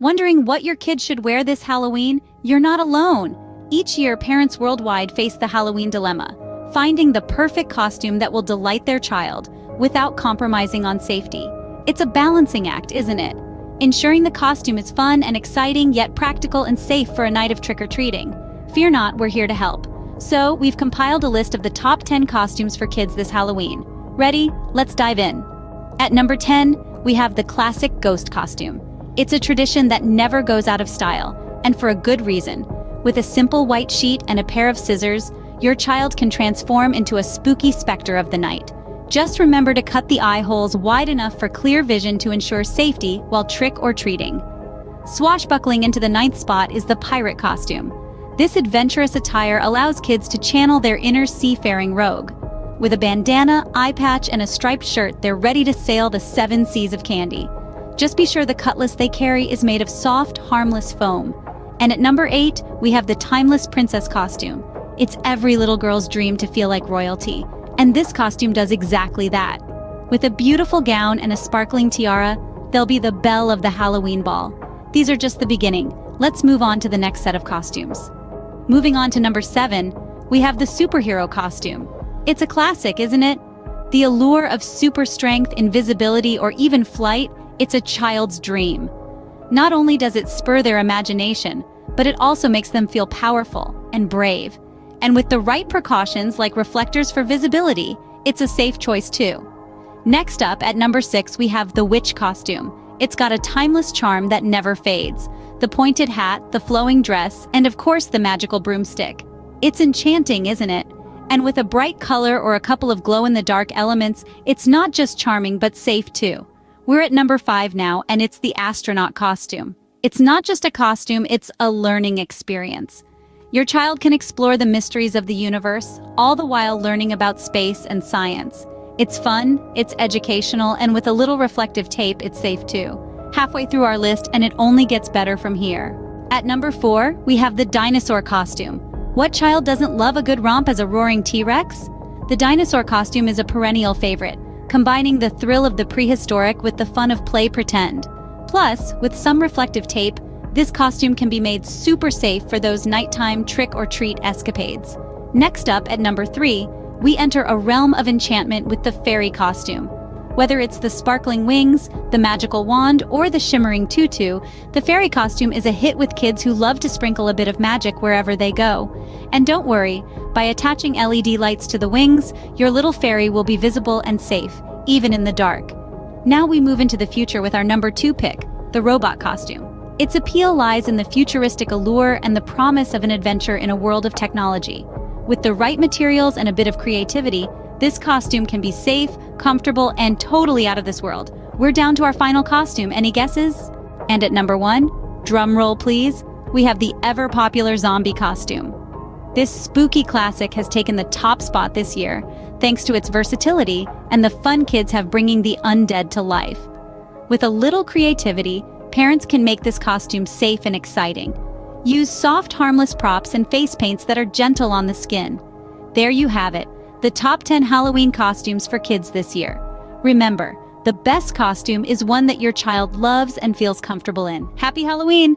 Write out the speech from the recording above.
Wondering what your kid should wear this Halloween? You're not alone. Each year, parents worldwide face the Halloween dilemma, finding the perfect costume that will delight their child without compromising on safety. It's a balancing act, isn't it? Ensuring the costume is fun and exciting, yet practical and safe for a night of trick-or-treating. Fear not, we're here to help. So, we've compiled a list of the top 10 costumes for kids this Halloween. Ready? Let's dive in. At number 10, we have the classic ghost costume. It's a tradition that never goes out of style, and for a good reason. With a simple white sheet and a pair of scissors, your child can transform into a spooky specter of the night. Just remember to cut the eye holes wide enough for clear vision to ensure safety while trick-or-treating. Swashbuckling into the ninth spot is the pirate costume. This adventurous attire allows kids to channel their inner seafaring rogue. With a bandana, eye patch, and a striped shirt, they're ready to sail the 7 seas of candy. Just be sure the cutlass they carry is made of soft, harmless foam. And at number 8, we have the timeless princess costume. It's every little girl's dream to feel like royalty, and this costume does exactly that. With a beautiful gown and a sparkling tiara, they'll be the belle of the Halloween ball. These are just the beginning. Let's move on to the next set of costumes. Moving on to number 7, we have the superhero costume. It's a classic, isn't it? The allure of super strength, invisibility, or even flight, it's a child's dream. Not only does it spur their imagination, but it also makes them feel powerful and brave. And with the right precautions like reflectors for visibility, it's a safe choice too. Next up, at number 6, we have the witch costume. It's got a timeless charm that never fades. The pointed hat, the flowing dress, and of course the magical broomstick. It's enchanting, isn't it? And with a bright color or a couple of glow-in-the-dark elements, it's not just charming but safe too. We're at number 5 now, and it's the astronaut costume. It's not just a costume, it's a learning experience. Your child can explore the mysteries of the universe, all the while learning about space and science. It's fun, it's educational, and with a little reflective tape, it's safe too. Halfway through our list, and it only gets better from here. At number 4, we have the dinosaur costume. What child doesn't love a good romp as a roaring T-Rex? The dinosaur costume is a perennial favorite, combining the thrill of the prehistoric with the fun of play pretend. Plus, with some reflective tape, this costume can be made super safe for those nighttime trick-or-treat escapades. Next up, at number 3, we enter a realm of enchantment with the fairy costume. Whether it's the sparkling wings, the magical wand, or the shimmering tutu, the fairy costume is a hit with kids who love to sprinkle a bit of magic wherever they go. And don't worry, by attaching LED lights to the wings, your little fairy will be visible and safe, even in the dark. Now we move into the future with our number 2 pick, the robot costume. Its appeal lies in the futuristic allure and the promise of an adventure in a world of technology. With the right materials and a bit of creativity, this costume can be safe, comfortable, and totally out of this world. We're down to our final costume. Any guesses? And at number 1, drum roll please, we have the ever-popular zombie costume. This spooky classic has taken the top spot this year, thanks to its versatility and the fun kids have bringing the undead to life. With a little creativity, parents can make this costume safe and exciting. Use soft, harmless props and face paints that are gentle on the skin. There you have it, the top 10 Halloween costumes for kids this year. Remember, the best costume is one that your child loves and feels comfortable in. Happy Halloween!